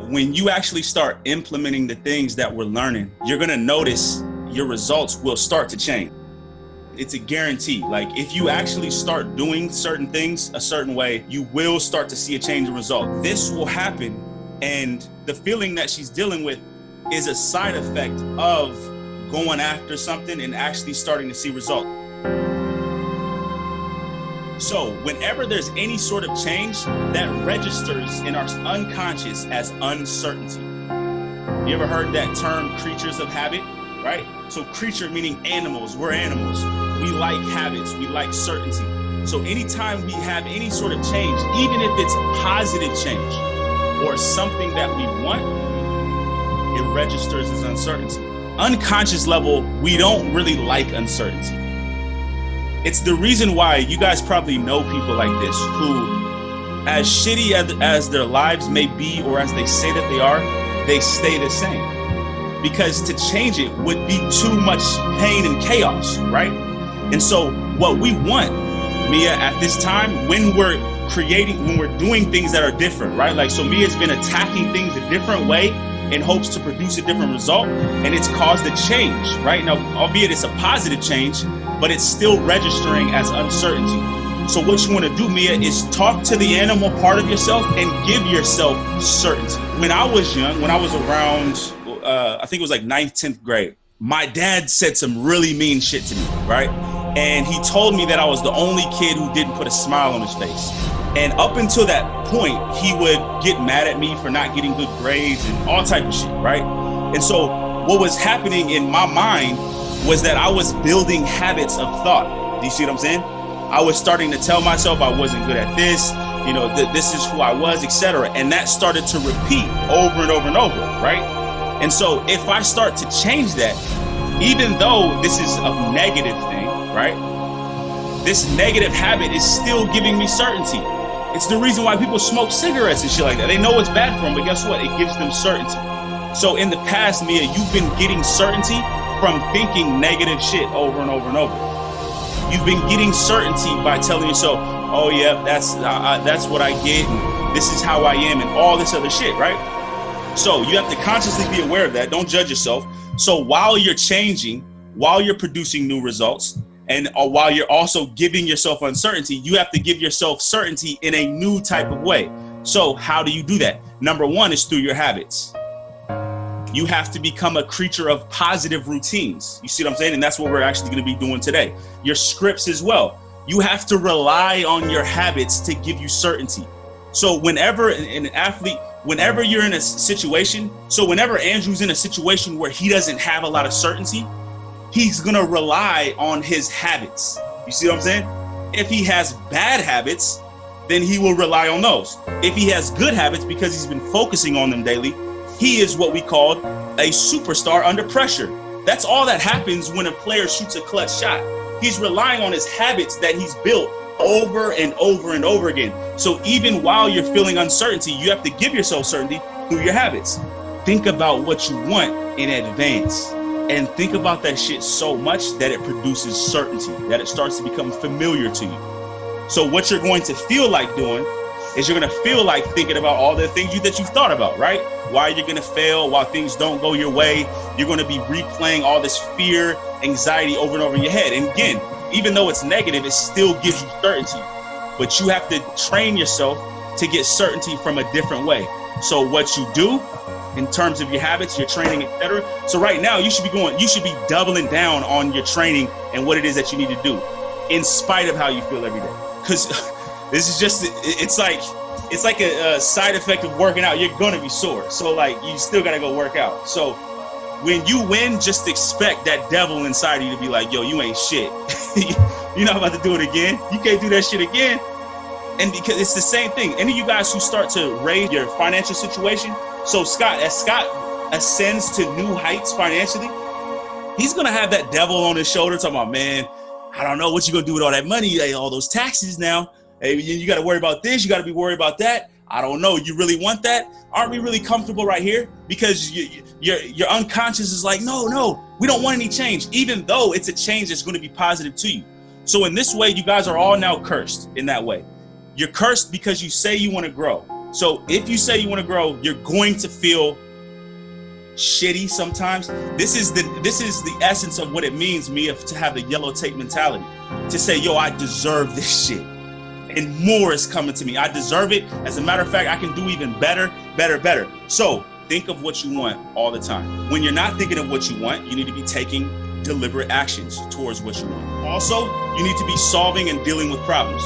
when you actually start implementing the things that we're learning, you're going to notice your results will start to change. It's a guarantee. Like if you actually start doing certain things a certain way, you will start to see a change in result. This will happen. And the feeling that she's dealing with is a side effect of going after something and actually starting to see results. So whenever there's any sort of change, that registers in our unconscious as uncertainty. You ever heard that term, creatures of habit, right? So creature meaning animals, we're animals. We like habits, we like certainty. So anytime we have any sort of change, even if it's positive change or something that we want, it registers as uncertainty. Unconscious level, we don't really like uncertainty. It's the reason why you guys probably know people like this who, as shitty as their lives may be, or as they say that they are, they stay the same. Because to change it would be too much pain and chaos, right? And so what we want, Mia, at this time, when we're doing things that are different, right? Like, so Mia's been attacking things a different way in hopes to produce a different result, and it's caused a change, right? Now, albeit it's a positive change, but it's still registering as uncertainty. So what you want to do, Mia, is talk to the animal part of yourself and give yourself certainty. When I was young, when I was around, I think it was like 9th, 10th grade, my dad said some really mean shit to me, right? And he told me that I was the only kid who didn't put a smile on his face. And up until that point, he would get mad at me for not getting good grades and all type of shit, right? And so what was happening in my mind was that I was building habits of thought. Do you see what I'm saying? I was starting to tell myself I wasn't good at this, you know, this is who I was, etc. And that started to repeat over and over and over, right? And so if I start to change that, even though this is a negative thing, right? This negative habit is still giving me certainty. It's the reason why people smoke cigarettes and shit like that. They know it's bad for them, but guess what? It gives them certainty. So in the past, Mia, you've been getting certainty from thinking negative shit over and over and over. You've been getting certainty by telling yourself, oh yeah, that's what I get, and this is how I am, and all this other shit, right? So you have to consciously be aware of that. Don't judge yourself. So while you're changing, while you're producing new results, and while you're also giving yourself uncertainty, you have to give yourself certainty in a new type of way. So how do you do that? Number one is through your habits. You have to become a creature of positive routines. You see what I'm saying? And that's what we're actually going to be doing today. Your scripts as well. You have to rely on your habits to give you certainty. So whenever an athlete, whenever you're in a situation, so whenever Andrew's in a situation where he doesn't have a lot of certainty, he's going to rely on his habits. You see what I'm saying? If he has bad habits, then he will rely on those. If he has good habits because he's been focusing on them daily, he is what we call a superstar under pressure. That's all that happens when a player shoots a clutch shot. He's relying on his habits that he's built over and over and over again. So even while you're feeling uncertainty, you have to give yourself certainty through your habits. Think about what you want in advance. And think about that shit so much that it produces certainty, that it starts to become familiar to you. So what you're going to feel like doing is you're going to feel like thinking about all the things that you've thought about, right? Why you're going to fail, why things don't go your way. You're going to be replaying all this fear, anxiety over and over in your head. And again, even though it's negative, it still gives you certainty. But you have to train yourself to get certainty from a different way. So what you do in terms of your habits, your training, etc. So right now you should be doubling down on your training and what it is that you need to do in spite of how you feel every day. Because this is just, it's like a side effect of working out. You're going to be sore. So like, you still got to go work out. So when you win, just expect that devil inside of you to be like, yo, you ain't shit. You're not about to do it again. You can't do that shit again. And because it's the same thing. Any of you guys who start to raise your financial situation, so Scott, as Scott ascends to new heights financially, he's going to have that devil on his shoulder talking about, man, I don't know what you're going to do with all that money, all those taxes now. Hey, you got to worry about this. You got to be worried about that. I don't know. You really want that? Aren't we really comfortable right here? Because your unconscious is like, no, we don't want any change, even though it's a change that's going to be positive to you. So in this way, you guys are all now cursed in that way. You're cursed because you say you want to grow. So if you say you want to grow, you're going to feel shitty sometimes. This is the essence of what it means, Mia, to have the yellow tape mentality. To say, yo, I deserve this shit. And more is coming to me. I deserve it. As a matter of fact, I can do even better. So think of what you want all the time. When you're not thinking of what you want, you need to be taking deliberate actions towards what you want. Also, you need to be solving and dealing with problems.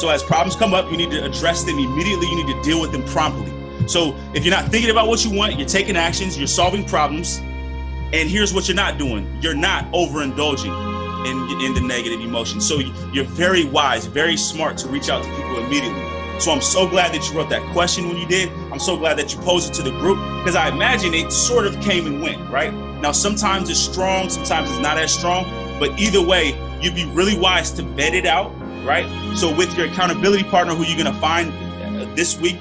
So as problems come up, you need to address them immediately. You need to deal with them promptly. So if you're not thinking about what you want, you're taking actions, you're solving problems. And here's what you're not doing. You're not overindulging in the negative emotions. So you're very wise, very smart to reach out to people immediately. So I'm so glad that you wrote that question when you did. I'm so glad that you posed it to the group, because I imagine it sort of came and went, right? Now, sometimes it's strong, sometimes it's not as strong, but either way, you'd be really wise to vet it out, right? So with your accountability partner who you're going to find this week,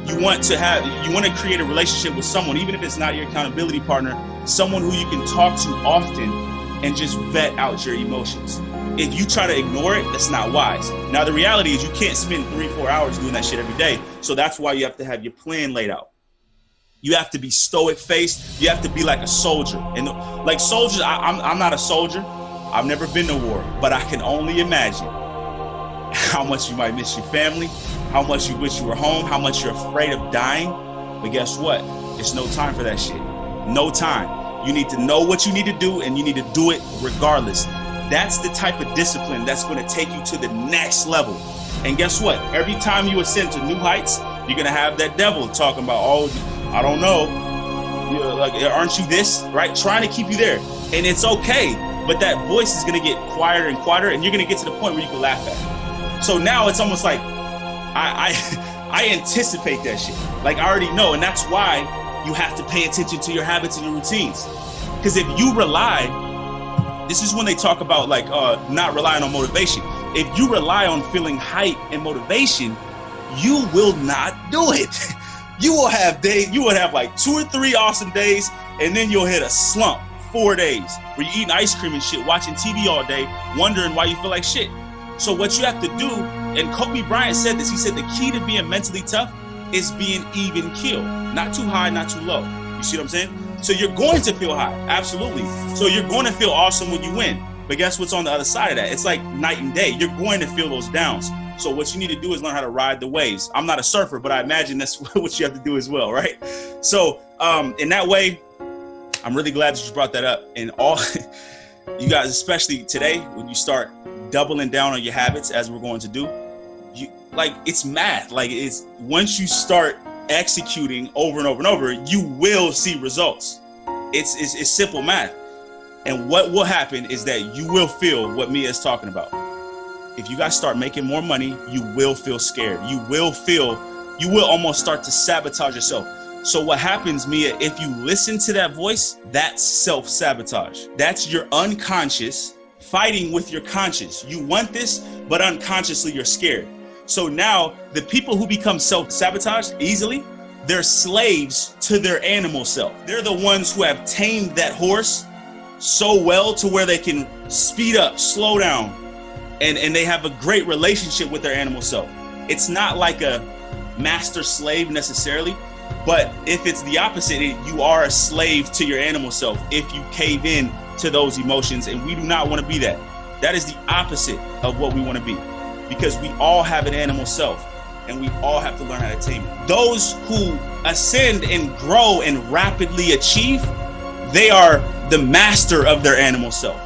you want to create a relationship with someone, even if it's not your accountability partner, someone who you can talk to often and just vet out your emotions. If you try to ignore it, that's not wise. Now, the reality is you can't spend 3-4 hours doing that shit every day. So that's why you have to have your plan laid out. You have to be stoic-faced. You have to be like a soldier. And like soldiers, I'm not a soldier. I've never been to war, but I can only imagine how much you might miss your family, how much you wish you were home, how much you're afraid of dying. But guess what? It's no time for that shit. No time. You need to know what you need to do, and you need to do it regardless. That's the type of discipline that's going to take you to the next level. And guess what? Every time you ascend to new heights, you're going to have that devil talking about, oh, I don't know. Like, aren't you this? Right? Trying to keep you there. And it's okay. But that voice is going to get quieter and quieter, and you're going to get to the point where you can laugh at it. So now it's almost like I anticipate that shit. Like, I already know. And that's why you have to pay attention to your habits and your routines. Because if you rely, this is when they talk about like not relying on motivation. If you rely on feeling hype and motivation, you will not do it. You will have like 2 or 3 awesome days, and then you'll hit a slump 4 days where you're eating ice cream and shit, watching TV all day, wondering why you feel like shit. So what you have to do, and Kobe Bryant said this, he said the key to being mentally tough is being even keel. Not too high, not too low. You see what I'm saying? So you're going to feel high, absolutely. So you're going to feel awesome when you win. But guess what's on the other side of that? It's like night and day. You're going to feel those downs. So what you need to do is learn how to ride the waves. I'm not a surfer, but I imagine that's what you have to do as well, right? So in that way, I'm really glad that you brought that up. And all you guys, especially today, when you start doubling down on your habits, as we're going to do, it's math. Like, it's once you start executing over and over and over, you will see results. It's simple math. And what will happen is that you will feel what Mia is talking about. If you guys start making more money, you will feel scared. You will almost start to sabotage yourself. So what happens, Mia, if you listen to that voice, that's self-sabotage. That's your unconscious fighting with your conscious. You want this, but unconsciously you're scared. So now the people who become self-sabotage easily, they're slaves to their animal self. They're the ones who have tamed that horse so well to where they can speed up, slow down, and they have a great relationship with their animal self. It's not like a master slave necessarily, but if it's the opposite, you are a slave to your animal self if you cave in to those emotions, and we do not want to be that. That is the opposite of what we want to be, because we all have an animal self, and we all have to learn how to tame it. Those who ascend and grow and rapidly achieve, they are the master of their animal self.